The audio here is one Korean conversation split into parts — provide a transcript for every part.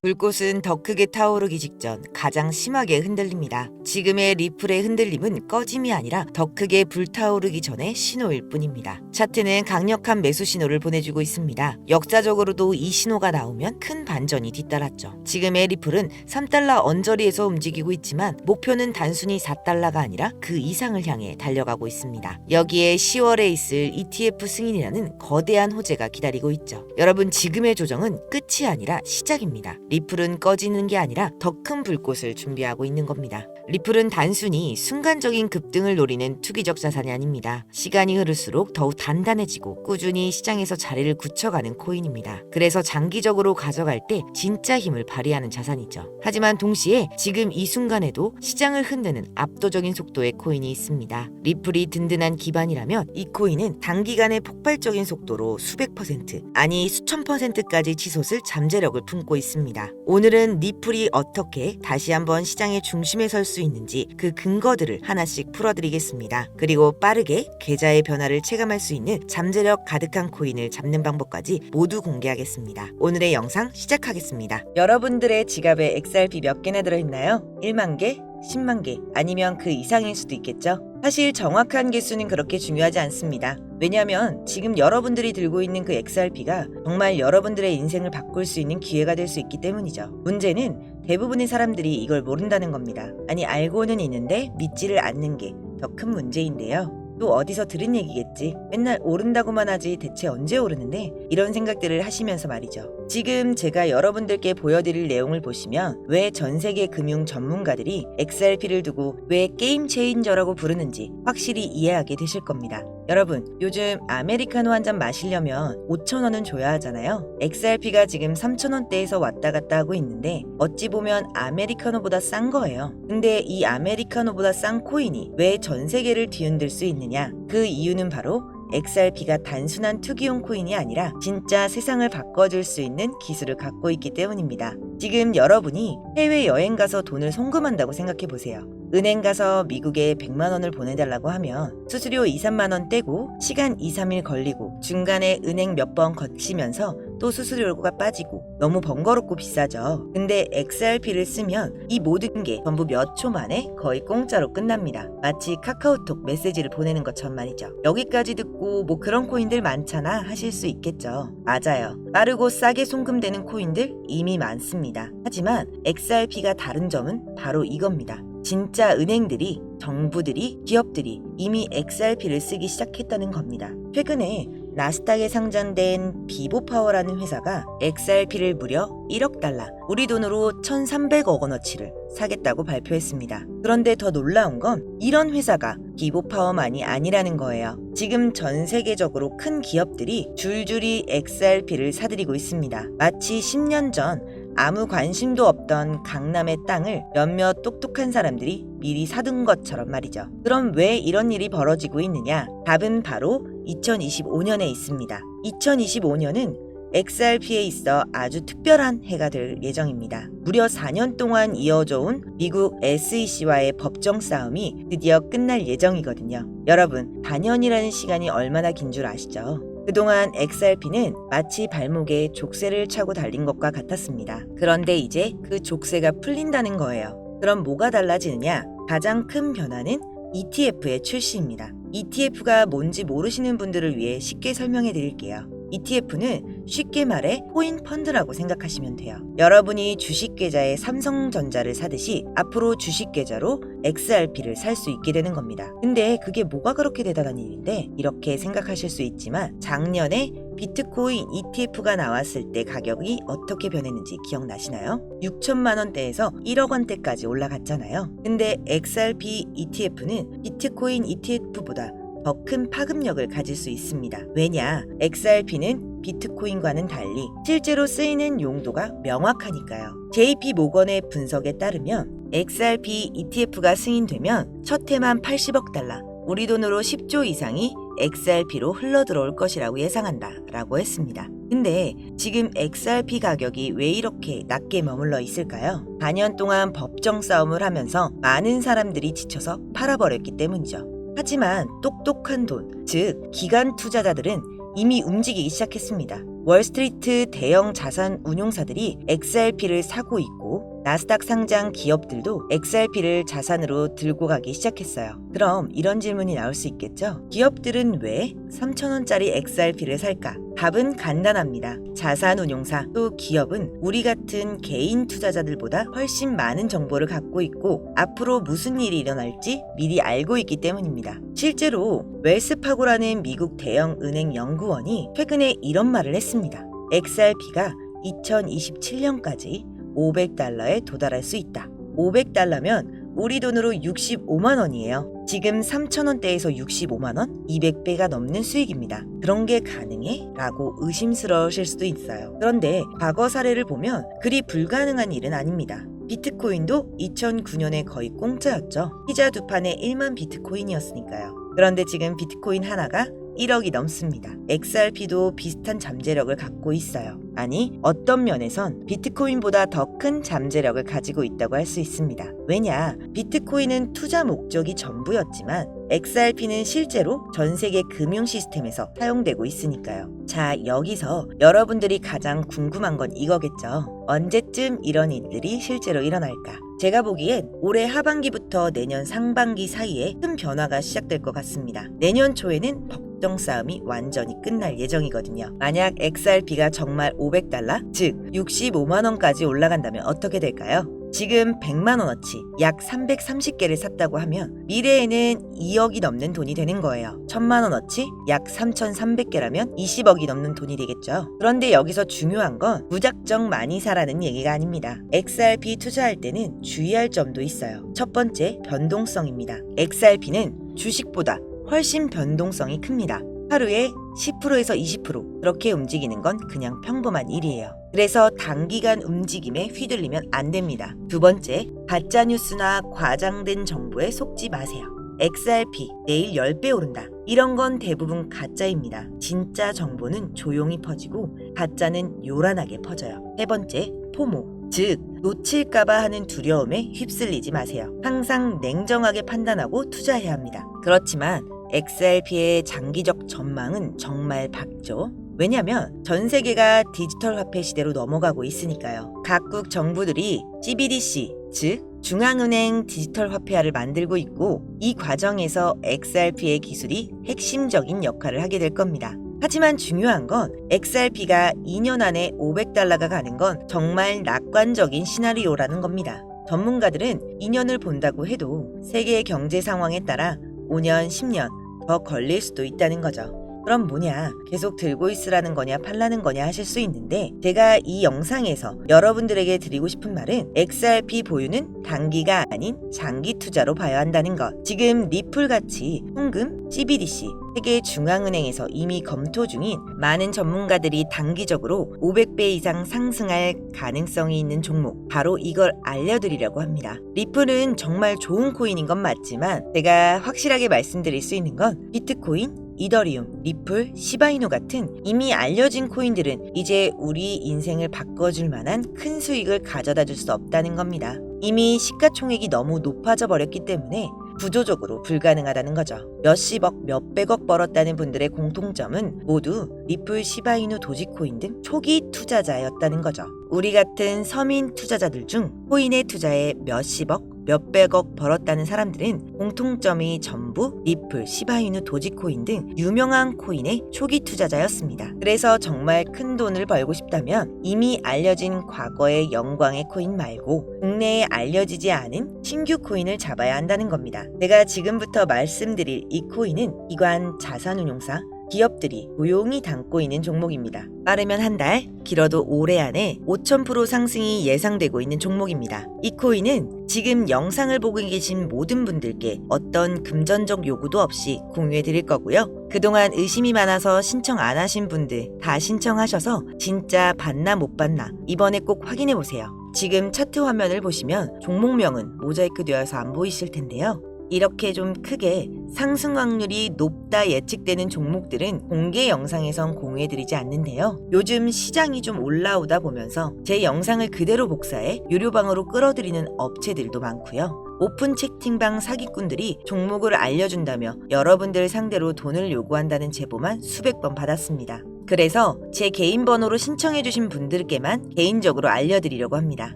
불꽃은 더 크게 타오르기 직전 가장 심하게 흔들립니다. 지금의 리플의 흔들림은 꺼짐이 아니라 더 크게 불타오르기 전의 신호일 뿐입니다. 차트는 강력한 매수 신호를 보내주고 있습니다. 역사적으로도 이 신호가 나오면 큰 반전이 뒤따랐죠. 지금의 리플은 3달러 언저리에서 움직이고 있지만 목표는 단순히 4달러가 아니라 그 이상을 향해 달려가고 있습니다. 여기에 10월에 있을 ETF 승인이라는 거대한 호재가 기다리고 있죠. 여러분, 지금의 조정은 끝이 아니라 시작입니다. 리플은 꺼지는 게 아니라 더 큰 불꽃을 준비하고 있는 겁니다. 리플은 단순히 순간적인 급등을 노리는 투기적 자산이 아닙니다. 시간이 흐를수록 더욱 단단해지고 꾸준히 시장에서 자리를 굳혀가는 코인입니다. 그래서 장기적으로 가져갈 때 진짜 힘을 발휘하는 자산이죠. 하지만 동시에 지금 이 순간에도 시장을 흔드는 압도적인 속도의 코인이 있습니다. 리플이 든든한 기반이라면 이 코인은 단기간에 폭발적인 속도로 수백 퍼센트, 아니 수천 퍼센트까지 치솟을 잠재력을 품고 있습니다. 오늘은 리플이 어떻게 다시 한번 시장의 중심에 설 수 있는지 그 근거들을 하나씩 풀어드리겠습니다. 그리고 빠르게 계좌의 변화를 체감할 수 있는 잠재력 가득한 코인을 잡는 방법까지 모두 공개하겠습니다. 오늘의 영상 시작하겠습니다. 여러분들의 지갑에 XRP 몇 개나 들어있나요? 1만 개? 10만 개? 아니면 그 이상일 수도 있겠죠? 사실 정확한 개수는 그렇게 중요하지 않습니다. 왜냐하면 지금 여러분들이 들고 있는 그 XRP가 정말 여러분들의 인생을 바꿀 수 있는 기회가 될 수 있기 때문이죠. 문제는 대부분의 사람들이 이걸 모른다는 겁니다. 아니, 알고는 있는데 믿지를 않는 게 더 큰 문제인데요. 또 어디서 들은 얘기겠지. 맨날 오른다고만 하지 대체 언제 오르는데? 이런 생각들을 하시면서 말이죠. 지금 제가 여러분들께 보여드릴 내용을 보시면 왜 전 세계 금융 전문가들이 XRP를 두고 왜 게임 체인저라고 부르는지 확실히 이해하게 되실 겁니다. 여러분, 요즘 아메리카노 한 잔 마시려면 5,000원은 줘야 하잖아요. XRP가 지금 3,000원대에서 왔다 갔다 하고 있는데 어찌 보면 아메리카노보다 싼 거예요. 근데 이 아메리카노보다 싼 코인이 왜 전 세계를 뒤흔들 수 있느냐? 그 이유는 바로 XRP가 단순한 투기용 코인이 아니라 진짜 세상을 바꿔줄 수 있는 기술을 갖고 있기 때문입니다. 지금 여러분이 해외여행 가서 돈을 송금한다고 생각해보세요. 은행 가서 미국에 100만 원을 보내달라고 하면 수수료 2, 3만 원 떼고 시간 2, 3일 걸리고 중간에 은행 몇 번 거치면서 또 수수료가 빠지고 너무 번거롭고 비싸죠. 근데 XRP를 쓰면 이 모든 게 전부 몇 초 만에 거의 공짜로 끝납니다. 마치 카카오톡 메시지를 보내는 것처럼 말이죠. 여기까지 듣고 뭐 그런 코인들 많잖아 하실 수 있겠죠. 맞아요. 빠르고 싸게 송금되는 코인들 이미 많습니다. 하지만 XRP가 다른 점은 바로 이겁니다. 진짜 은행들이, 정부들이, 기업들이 이미 XRP를 쓰기 시작했다는 겁니다. 최근에 나스닥에 상장된 비보파워라는 회사가 XRP를 무려 1억 달러, 우리 돈으로 1,300억 원어치를 사겠다고 발표했습니다. 그런데 더 놀라운 건 이런 회사가 비보파워만이 아니라는 거예요. 지금 전 세계적으로 큰 기업들이 줄줄이 XRP를 사들이고 있습니다. 마치 10년 전 아무 관심도 없던 강남의 땅을 몇몇 똑똑한 사람들이 미리 사둔 것처럼 말이죠. 그럼 왜 이런 일이 벌어지고 있느냐? 답은 바로 2025년에 있습니다. 2025년은 XRP에 있어 아주 특별한 해가 될 예정입니다. 무려 4년 동안 이어져 온 미국 SEC와의 법정 싸움이 드디어 끝날 예정이거든요. 여러분, 4년이라는 시간이 얼마나 긴 줄 아시죠? 그동안 XRP는 마치 발목에 족쇄를 차고 달린 것과 같았습니다. 그런데 이제 그 족쇄가 풀린다는 거예요. 그럼 뭐가 달라지느냐? 가장 큰 변화는 ETF의 출시입니다. ETF가 뭔지 모르시는 분들을 위해 쉽게 설명해 드릴게요. ETF는 쉽게 말해 코인 펀드라고 생각하시면 돼요. 여러분이 주식 계좌에 삼성전자를 사듯이 앞으로 주식 계좌로 XRP를 살 수 있게 되는 겁니다. 근데 그게 뭐가 그렇게 대단한 일인데? 이렇게 생각하실 수 있지만 작년에 비트코인 ETF가 나왔을 때 가격이 어떻게 변했는지 기억나시나요? 6천만 원대에서 1억 원대까지 올라갔잖아요. 근데 XRP ETF는 비트코인 ETF보다 더 큰 파급력을 가질 수 있습니다. 왜냐? XRP는 비트코인과는 달리 실제로 쓰이는 용도가 명확하니까요. JP 모건의 분석에 따르면 XRP ETF가 승인되면 첫 해만 80억 달러, 우리 돈으로 10조 이상이 XRP로 흘러들어올 것이라고 예상한다 라고 했습니다. 근데 지금 XRP 가격이 왜 이렇게 낮게 머물러 있을까요? 4년 동안 법정 싸움을 하면서 많은 사람들이 지쳐서 팔아버렸기 때문이죠. 하지만 똑똑한 돈, 즉 기관 투자자들은 이미 움직이기 시작했습니다. 월스트리트 대형 자산 운용사들이 XRP를 사고 있고 나스닥 상장 기업들도 XRP를 자산으로 들고 가기 시작했어요. 그럼 이런 질문이 나올 수 있겠죠? 기업들은 왜 3,000원짜리 XRP를 살까? 답은 간단합니다. 자산운용사 또 기업은 우리 같은 개인 투자자들보다 훨씬 많은 정보를 갖고 있고 앞으로 무슨 일이 일어날지 미리 알고 있기 때문입니다. 실제로 웰스파고라는 미국 대형 은행 연구원이 최근에 이런 말을 했습니다. XRP가 2027년까지 500달러에 도달할 수 있다. 500달러면 우리 돈으로 65만 원이에요. 지금 3,000원대에서 65만 원? 200배가 넘는 수익입니다. 그런 게 가능해? 라고 의심스러우실 수도 있어요. 그런데 과거 사례를 보면 그리 불가능한 일은 아닙니다. 비트코인도 2009년에 거의 공짜였죠. 피자 두 판에 1만 비트코인이었으니까요. 그런데 지금 비트코인 하나가 1억이 넘습니다. XRP도 비슷한 잠재력을 갖고 있어요. 아니, 어떤 면에선 비트코인보다 더 큰 잠재력을 가지고 있다고 할 수 있습니다. 왜냐, 비트코인은 투자 목적이 전부였지만 XRP는 실제로 전 세계 금융 시스템에서 사용되고 있으니까요. 자, 여기서 여러분들이 가장 궁금한 건 이거겠죠. 언제쯤 이런 일들이 실제로 일어날까? 제가 보기엔 올해 하반기부터 내년 상반기 사이에 큰 변화가 시작될 것 같습니다. 내년 초에는 법정 싸움이 완전히 끝날 예정이거든요. 만약 XRP가 정말 500달러, 즉 65만 원까지 올라간다면 어떻게 될까요? 지금 100만 원어치 약 330개를 샀다고 하면 미래에는 2억이 넘는 돈이 되는 거예요. 1000만 원어치 약 3,300개라면 20억이 넘는 돈이 되겠죠. 그런데 여기서 중요한 건 무작정 많이 사라는 얘기가 아닙니다. XRP 투자할 때는 주의할 점도 있어요. 첫 번째, 변동성입니다. XRP는 주식보다 훨씬 변동성이 큽니다. 하루에 10%에서 20% 그렇게 움직이는 건 그냥 평범한 일이에요. 그래서 단기간 움직임에 휘둘리면 안 됩니다. 두 번째, 가짜뉴스나 과장된 정보에 속지 마세요. XRP 내일 10배 오른다. 이런 건 대부분 가짜입니다. 진짜 정보는 조용히 퍼지고 가짜는 요란하게 퍼져요. 세 번째, 포모. 즉, 놓칠까봐 하는 두려움에 휩쓸리지 마세요. 항상 냉정하게 판단하고 투자해야 합니다. 그렇지만 XRP의 장기적 전망은 정말 밝죠. 왜냐면 전 세계가 디지털 화폐 시대로 넘어가고 있으니까요. 각국 정부들이 CBDC, 즉 중앙은행 디지털 화폐화를 만들고 있고 이 과정에서 XRP의 기술이 핵심적인 역할을 하게 될 겁니다. 하지만 중요한 건 XRP가 2년 안에 500달러가 가는 건 정말 낙관적인 시나리오라는 겁니다. 전문가들은 2년을 본다고 해도 세계의 경제 상황에 따라 5년, 10년 더 걸릴 수도 있다는 거죠. 그럼 뭐냐, 계속 들고 있으라는 거냐 팔라는 거냐 하실 수 있는데 제가 이 영상에서 여러분들에게 드리고 싶은 말은 XRP 보유는 단기가 아닌 장기 투자로 봐야 한다는 것. 지금 리플같이 현금, CBDC, 세계 중앙은행에서 이미 검토 중인 많은 전문가들이 단기적으로 500배 이상 상승할 가능성이 있는 종목, 바로 이걸 알려드리려고 합니다. 리플은 정말 좋은 코인인 건 맞지만 제가 확실하게 말씀드릴 수 있는 건 비트코인, 이더리움, 리플, 시바이누 같은 이미 알려진 코인들은 이제 우리 인생을 바꿔줄 만한 큰 수익을 가져다 줄 수 없다는 겁니다. 이미 시가총액이 너무 높아져 버렸기 때문에 구조적으로 불가능하다는 거죠. 몇십억, 몇백억 벌었다는 분들의 공통점은 모두 리플, 시바이누, 도지코인 등 초기 투자자였다는 거죠. 우리 같은 서민 투자자들 중 코인에 투자해 몇십억, 몇백억 벌었다는 사람들은 공통점이 전부 리플, 시바이누, 도지코인 등 유명한 코인의 초기 투자자였습니다. 그래서 정말 큰 돈을 벌고 싶다면 이미 알려진 과거의 영광의 코인 말고 국내에 알려지지 않은 신규 코인을 잡아야 한다는 겁니다. 제가 지금부터 말씀드릴 이 코인은 기관 자산운용사, 기업들이 조용히 담고 있는 종목입니다. 빠르면 한 달, 길어도 올해 안에 5000% 상승이 예상되고 있는 종목입니다. 이 코인은 지금 영상을 보고 계신 모든 분들께 어떤 금전적 요구도 없이 공유해 드릴 거고요. 그동안 의심이 많아서 신청 안 하신 분들 다 신청하셔서 진짜 받나 못 받나 이번에 꼭 확인해 보세요. 지금 차트 화면을 보시면 종목명은 모자이크 되어서 안 보이실 텐데요. 이렇게 좀 크게 상승 확률이 높다 예측되는 종목들은 공개 영상에선 공유해드리지 않는데요. 요즘 시장이 좀 올라오다 보면서 제 영상을 그대로 복사해 유료방으로 끌어들이는 업체들도 많고요. 오픈 채팅방 사기꾼들이 종목을 알려준다며 여러분들 상대로 돈을 요구한다는 제보만 수백 번 받았습니다. 그래서 제 개인 번호로 신청해주신 분들께만 개인적으로 알려드리려고 합니다.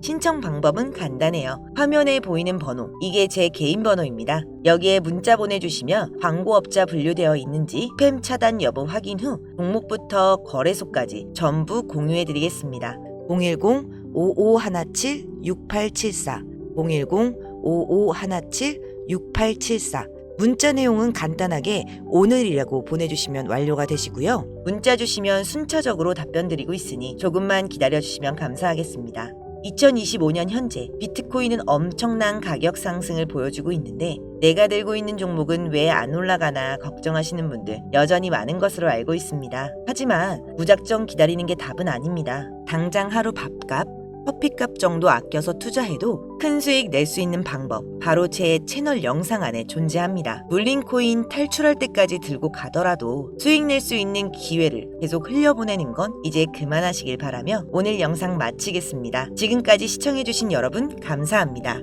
신청 방법은 간단해요. 화면에 보이는 번호, 이게 제 개인 번호입니다. 여기에 문자 보내주시면 광고업자 분류되어 있는지 스팸 차단 여부 확인 후 종목부터 거래소까지 전부 공유해드리겠습니다. 010-5517-6874 010-5517-6874 문자 내용은 간단하게 오늘이라고 보내주시면 완료가 되시고요. 문자 주시면 순차적으로 답변 드리고 있으니 조금만 기다려주시면 감사하겠습니다. 2025년 현재 비트코인은 엄청난 가격 상승을 보여주고 있는데 내가 들고 있는 종목은 왜 안 올라가나 걱정하시는 분들 여전히 많은 것으로 알고 있습니다. 하지만 무작정 기다리는 게 답은 아닙니다. 당장 하루 밥값, 커피값 정도 아껴서 투자해도 큰 수익 낼 수 있는 방법 바로 제 채널 영상 안에 존재합니다. 물린 코인 탈출할 때까지 들고 가더라도 수익 낼 수 있는 기회를 계속 흘려보내는 건 이제 그만하시길 바라며 오늘 영상 마치겠습니다. 지금까지 시청해주신 여러분 감사합니다.